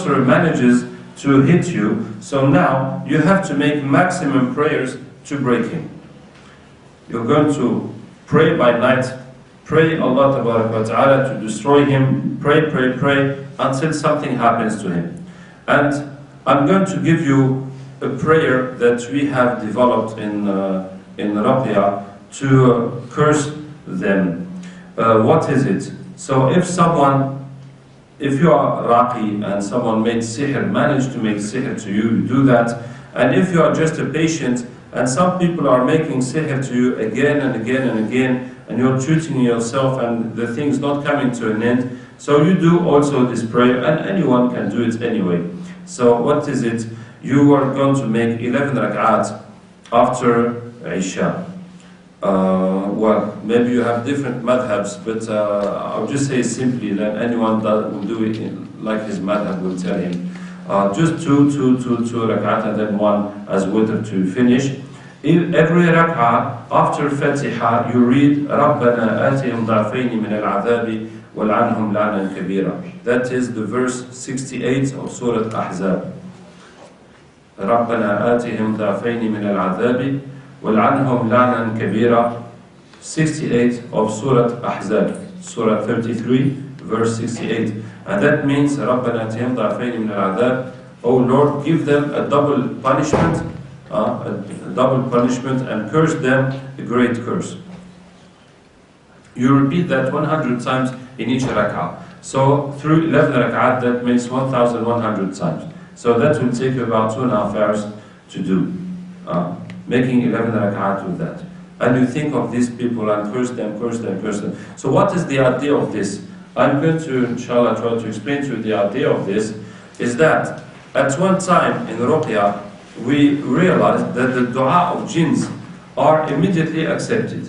manages to hit you, so now you have to make maximum prayers to break him. You're going to pray by night, pray Allah Ta'ala to destroy him, pray until something happens to him. And I'm going to give you a prayer that we have developed in Rukja to curse them. What is it? So if you are Raqi and someone made sihr, managed to make sihr to you, do that. And if you are just a patient and some people are making sihr to you again and again and again, and you're treating yourself and the thing's not coming to an end, so you do also this prayer, and anyone can do it anyway. So what is it? You are going to make 11 rak'at after Isha. Well, maybe you have different madhabs, but I'll just say simply that anyone that will do it like his madhab will tell him. Just two rak'at and then one as witr to finish. Every rak'ah after Fatiha you read رَبَّنَا آتِهِمْ ضَعْفَيْنِ مِنَ الْعَذَابِ وَالْعَنْهُمْ لَعْنًا كَبِيرًا. That is the verse 68 of Surah Ahzab. رَبَّنَا آتِهِمْ ضَعْفَيْنِ مِنَ الْعَذَابِ وَالْعَنْهُمْ لَعْنًا كَبِيرًا. 68 of Surah Ahzab, Surah 33, verse 68. And that means رَبَّنَا آتِهِمْ ضَعْفَيْنِ مِنَ الْعَذَابِ. Oh Lord, give them a double punishment, and curse them a great curse. You repeat that 100 times in each rak'ah. So through 11 rak'at, that makes 1,100 times. So that will take you about 2.5 hours to do. Making 11 rak'at with that. And you think of these people and curse them. So what is the idea of this? I'm going to, inshallah, try to explain to you the idea of this, is that at one time in Rukja, we realized that the dua of jinns are immediately accepted.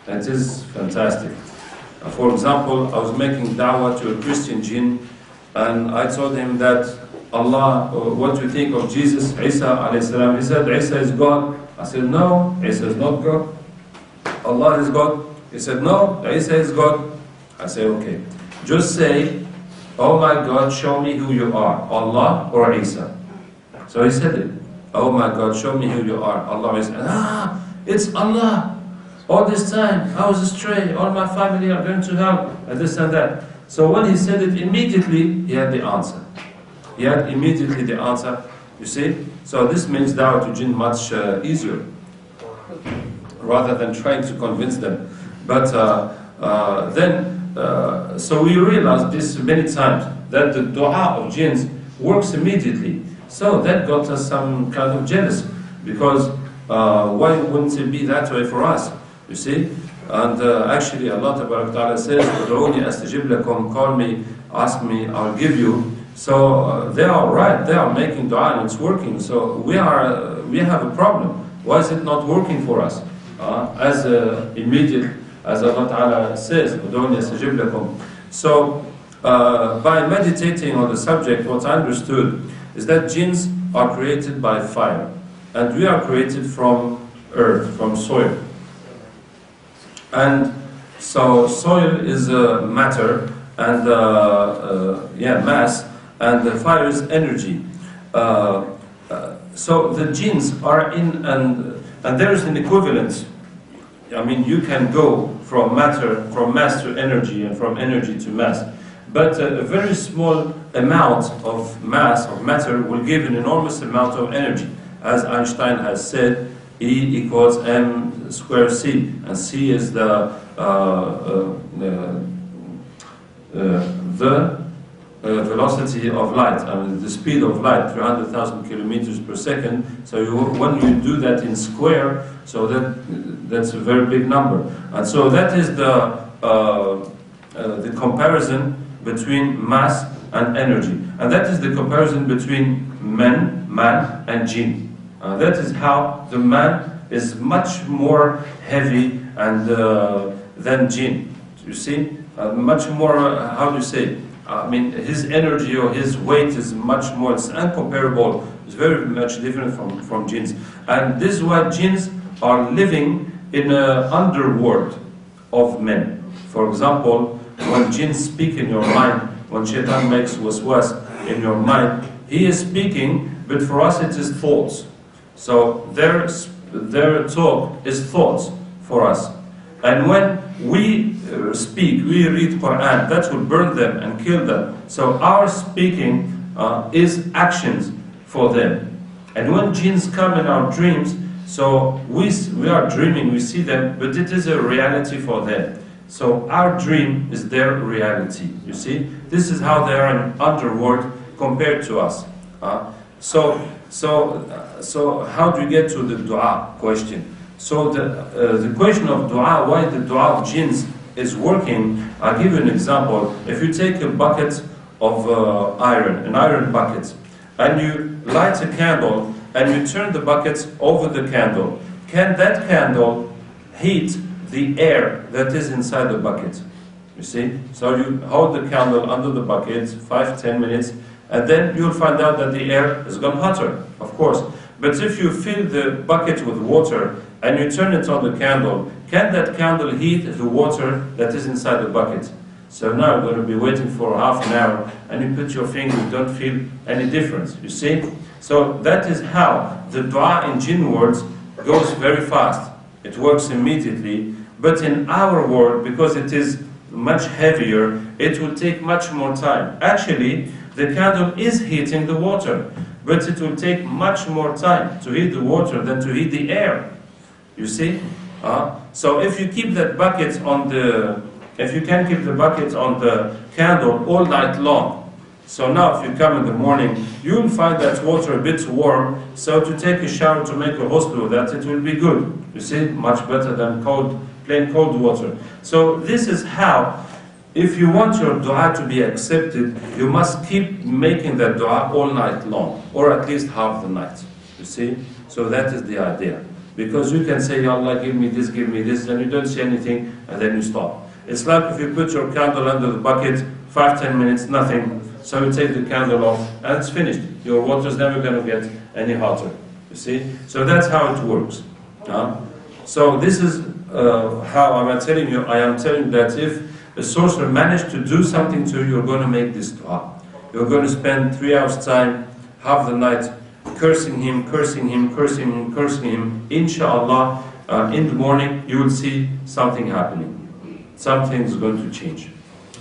That is fantastic. For example, I was making da'wah to a Christian jinn, and I told him that Allah, what do you think of Jesus, Isa alayhi salam? He said, Isa is God. I said, no, Isa is not God. Allah is God. He said, no, Isa is God. I said, okay. Just say, oh my God, show me who you are, Allah or Isa. So he said it. Oh my God, show me who you are, Allah or Isa. It's Allah. All this time, I was astray, all my family are going to hell, and this and that. So when he said it, immediately he had the answer. He had immediately the answer, you see? So this makes da'wah to jinn much easier, rather than trying to convince them. But so we realized this many times, that the dua of jinns works immediately. So that got us some kind of jealous, because why wouldn't it be that way for us? You see? And actually Allah Ta'ala says, "Ud'uni astajib lakum," call me, ask me, I'll give you. So they are right, they are making dua and it's working. So we have a problem. Why is it not working for us? As immediate as Allah Ta'ala says, "Ud'uni astajib lakum." So by meditating on the subject, what I understood is that jinns are created by fire, and we are created from earth, from soil. And so soil is matter and mass, and the fire is energy. So the jinns are in, and there is an equivalence. I mean, you can go from mass to energy, and from energy to mass. But a very small amount of mass, of matter, will give an enormous amount of energy. As Einstein has said, E equals m squared c, and c is the velocity of light, I mean the speed of light, 300,000 kilometers per second. So when you do that in square, so that's a very big number. And so that is the comparison between mass and energy, and that is the comparison between man and jinn. That is how the man is much more heavy and than jinn. You see, much more. How do you say? I mean, his energy or his weight is much more. It's incomparable. It's very much different from jinns. And this is why jinns are living in an underworld of men. For example, when jinns speak in your mind, when shaitan makes waswas, in your mind. He is speaking, but for us it is thoughts. So their talk is thoughts for us. And when we speak, we read Quran, that will burn them and kill them. So our speaking is actions for them. And when jinns come in our dreams, so we are dreaming, we see them, but it is a reality for them. So our dream is their reality, you see? This is how they are in underworld compared to us. So how do we get to the dua question? So the question of dua, why the dua of jinns is working, I'll give you an example. If you take a bucket of iron, an iron bucket, and you light a candle, and you turn the bucket over the candle, can that candle heat the air that is inside the bucket? You see? So you hold the candle under the bucket 5-10 minutes, and then you'll find out that the air has gone hotter, of course. But if you fill the bucket with water and you turn it on the candle, can that candle heat the water that is inside the bucket? So now you're going to be waiting for half an hour, and you put your finger, you don't feel any difference, you see? So that is how the dua in jinn words goes very fast. It works immediately, but in our world, because it is much heavier, it will take much more time. Actually, the candle is heating the water, but it will take much more time to heat the water than to heat the air. You see? So if you keep that bucket on the, if you can keep the bucket on the candle all night long, so now if you come in the morning, you'll find that water a bit warm, so to take a shower, to make a ghusl with that, it will be good. You see? Much better than plain cold water. So this is how, if you want your dua to be accepted, you must keep making that dua all night long, or at least half the night. You see? So that is the idea. Because you can say, Ya Allah, give me this, and you don't see anything, and then you stop. It's like if you put your candle under the bucket, 5-10 minutes, nothing. So you take the candle off, and it's finished. Your water is never going to get any hotter. You see? So that's how it works. So this is how I am telling you that if a sorcerer managed to do something to you, you're going to make this dua. You're going to spend 3 hours time, half the night, cursing him. Inshallah, in the morning, you will see something happening. Something is going to change.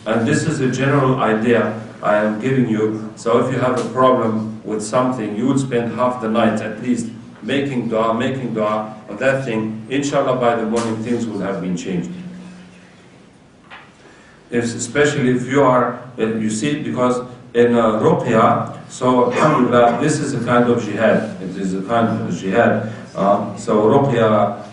And this is a general idea I am giving you. So if you have a problem with something, you would spend half the night at least making dua on that thing. Inshallah, by the morning, things will have been changed. Especially if you are, you see, because in Rukja, so alhamdulillah, this is a kind of jihad. It is a kind of jihad. So Rukja,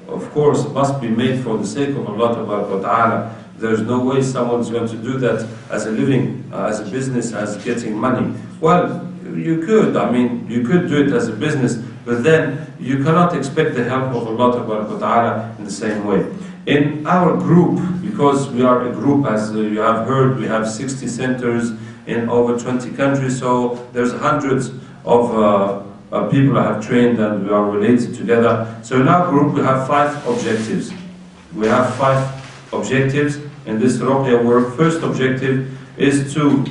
of course, must be made for the sake of Allah Ta'ala. There's no way someone is going to do that as a living, as a business, as getting money. Well, you could, you could do it as a business, but then you cannot expect the help of Allah Ta'ala in the same way. In our group, because we are a group, as you have heard, we have 60 centers in over 20 countries, so there's hundreds of people I have trained and we are related together. So in our group we have 5 objectives. We have 5 objectives in this Rukja work. First objective is to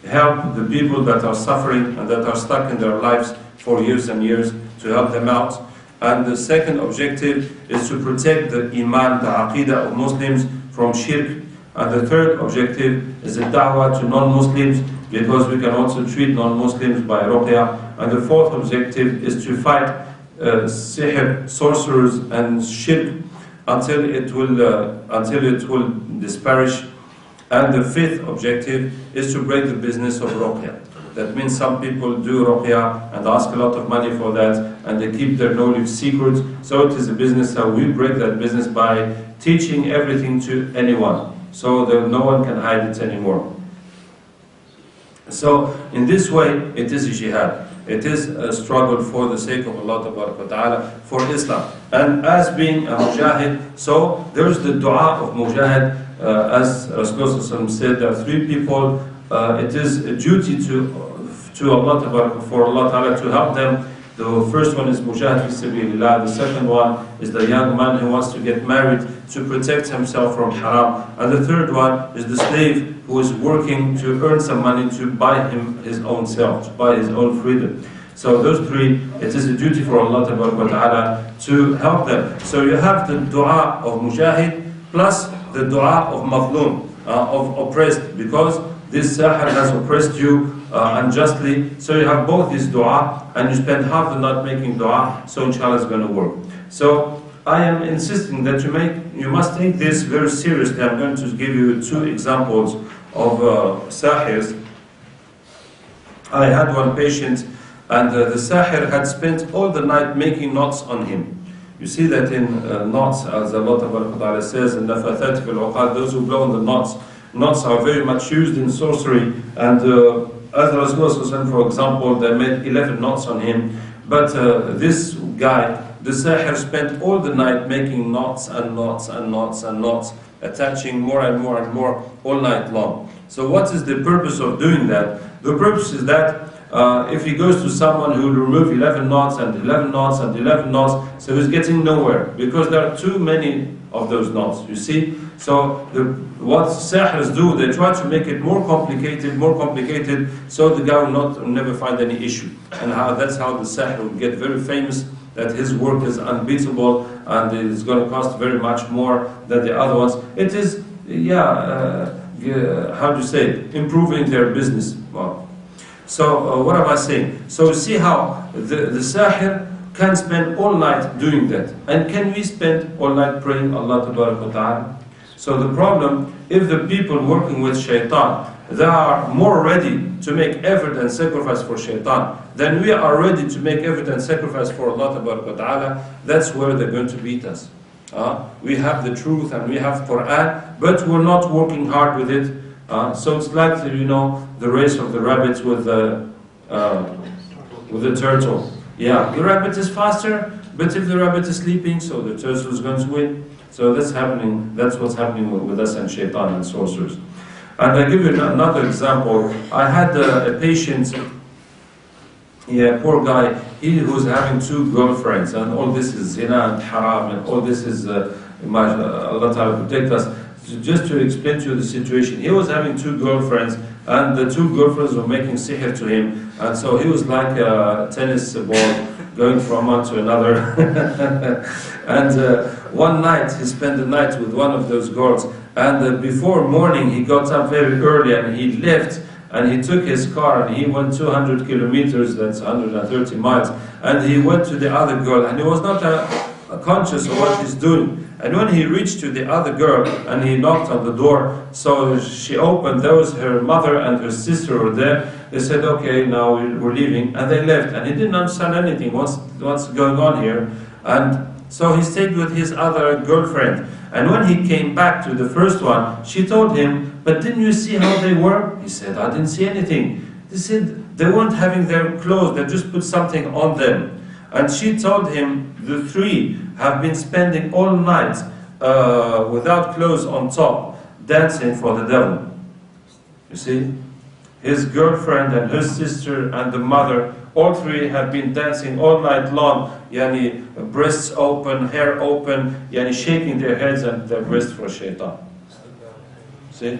help the people that are suffering and that are stuck in their lives for years and years, to help them out. And the second objective is to protect the iman, the aqidah of Muslims from shirk. And the third objective is a da'wah to non-Muslims, because we can also treat non-Muslims by Rukja. And the fourth objective is to fight sihr, sorcerers and shirk until it will disparage. And the fifth objective is to break the business of Rukja. That means some people do Rukja and ask a lot of money for that, and they keep their knowledge secret. So it is a business, so we break that business by teaching everything to anyone, so that no one can hide it anymore. So in this way, it is a jihad. It is a struggle for the sake of Allah Ta'ala, for Islam. And as being a mujahid, so there's the dua of mujahid, as Rasulullah said, there are 3 people. It is a duty to Allah, for Allah Ta'ala to help them. The first one is mujahid fi sabilillah. The second one is the young man who wants to get married to protect himself from haram. And the third one is the slave who is working to earn some money to buy him his own self, to buy his own freedom. So those three, it is a duty for Allah Ta'ala to help them. So you have the dua of mujahid plus the dua of mazlum, of oppressed, because this sahir has oppressed you unjustly. So you have both this dua, and you spend half the night making dua, so inshallah it's going to work. So I am insisting that you must take this very seriously. I'm going to give you 2 examples of sahirs. I had one patient, and the sahir had spent all the night making knots on him. You see that in knots, as Allah says in Nafathatik al-Uqad, those who blow on the knots. Knots are very much used in sorcery, and as Rasulullah, for example, they made 11 knots on him. But this guy, the sahir, spent all the night making knots and knots and knots and knots, attaching more and more and more all night long. So what is the purpose of doing that? The purpose is that if he goes to someone who will remove 11 knots and 11 knots and 11 knots, so he's getting nowhere, because there are too many of those knots, you see? So what sahirs do, they try to make it more complicated, so the guy will never find any issue. And that's how the sahir will get very famous, that his work is unbeatable and it is going to cost very much more than the other ones. It is, how do you say, improving their business. Wow. So what am I saying? So see how the sahir can spend all night doing that. And can we spend all night praying Allah Ta'ala? So the problem, if the people working with shaitan, they are more ready to make effort and sacrifice for shaitan than we are ready to make effort and sacrifice for Allah Ta'ala, that's where they're going to beat us. We have the truth and we have Qur'an, but we're not working hard with it. So it's like, the race of the rabbits with the turtle. Yeah, the rabbit is faster, but if the rabbit is sleeping, so the turtle is going to win. So that's happening. That's what's happening with us and shaitan and sorcerers. And I give you another example. I had a patient, poor guy, he was having 2 girlfriends, and all this is zina and haram, and all this is, Allah Ta'ala protect us. Just to explain to you the situation, he was having 2 girlfriends, and the 2 girlfriends were making sihr to him, and so he was like a tennis ball going from one to another. And one night he spent the night with one of those girls, and before morning he got up very early and he left, and he took his car and he went 200 kilometers, that's 130 miles, and he went to the other girl, and he was not conscious of what he's doing. And when he reached to the other girl and he knocked on the door, so she opened, there was her mother and her sister were there. They said, okay, now we're leaving, and they left, and he didn't understand anything, what's going on here. And so he stayed with his other girlfriend, and when he came back to the first one, she told him, but didn't you see how they were? He said, I didn't see anything. They said they weren't having their clothes, they just put something on them. And she told him, the 3 have been spending all night without clothes on top, dancing for the devil. You see? His girlfriend and her sister and the mother, all 3 have been dancing all night long, yani breasts open, hair open, yani shaking their heads and their breasts for shaitan. See?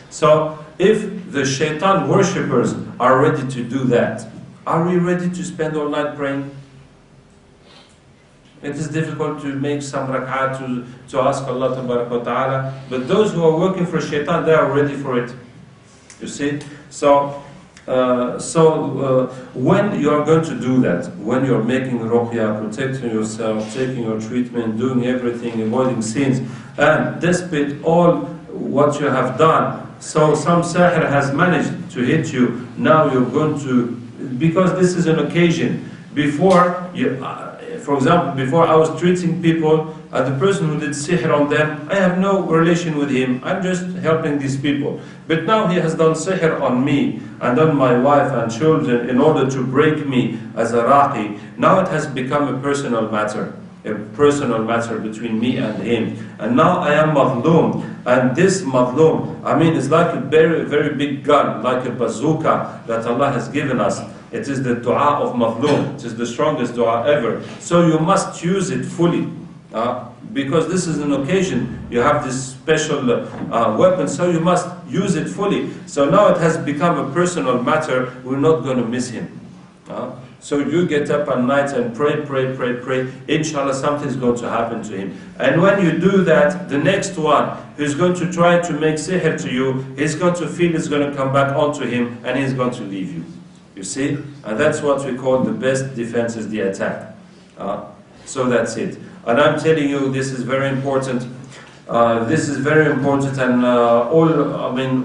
So, if the shaitan worshippers are ready to do that, are we ready to spend all night praying? It is difficult to make some rak'ah to ask Allah Ta'ala, but those who are working for shaitan, they are ready for it. You see? So when you are going to do that, when you are making Rukja, protecting yourself, taking your treatment, doing everything, avoiding sins, and despite all what you have done, so some sahir has managed to hit you, now you're going to, because this is an occasion, before you, for example, before I was treating people, and the person who did sihr on them, I have no relation with him, I'm just helping these people. But now he has done sihr on me, and on my wife and children, in order to break me as a raqi. Now it has become a personal matter between me and him. And now I am madloom, and this madloom, it's like a very, very big gun, like a bazooka that Allah has given us. It is the dua of madloom. It is the strongest dua ever. So you must use it fully. because this is an occasion, you have this special weapon, so you must use it fully. So now it has become a personal matter, we're not going to miss him. So you get up at night and pray, pray, pray, pray. Inshallah, something's going to happen to him. And when you do that, the next one who's going to try to make sihr to you, he's going to feel it's going to come back onto him and he's going to leave you. You see? And that's what we call the best defense is the attack. So that's it. And I'm telling you, this is very important. This is very important, and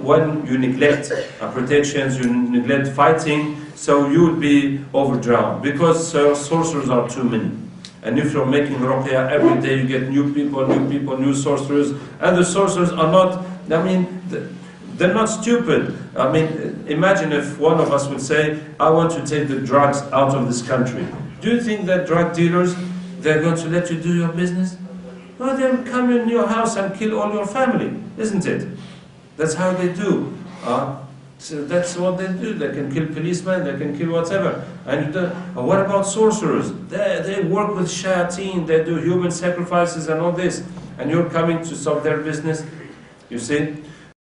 when you neglect protections, you neglect fighting, so you will be overdrowned, because sorcerers are too many. And if you're making Rukja, every day you get new people, new sorcerers, and the sorcerers are not, they're not stupid. Imagine if one of us would say, I want to take the drugs out of this country. Do you think that drug dealers, they're going to let you do your business? No, they'll come in your house and kill all your family, isn't it? That's how they do. So that's what they do. They can kill policemen, they can kill whatever. And what about sorcerers? They work with shayateen, they do human sacrifices and all this. And you're coming to stop their business? You see?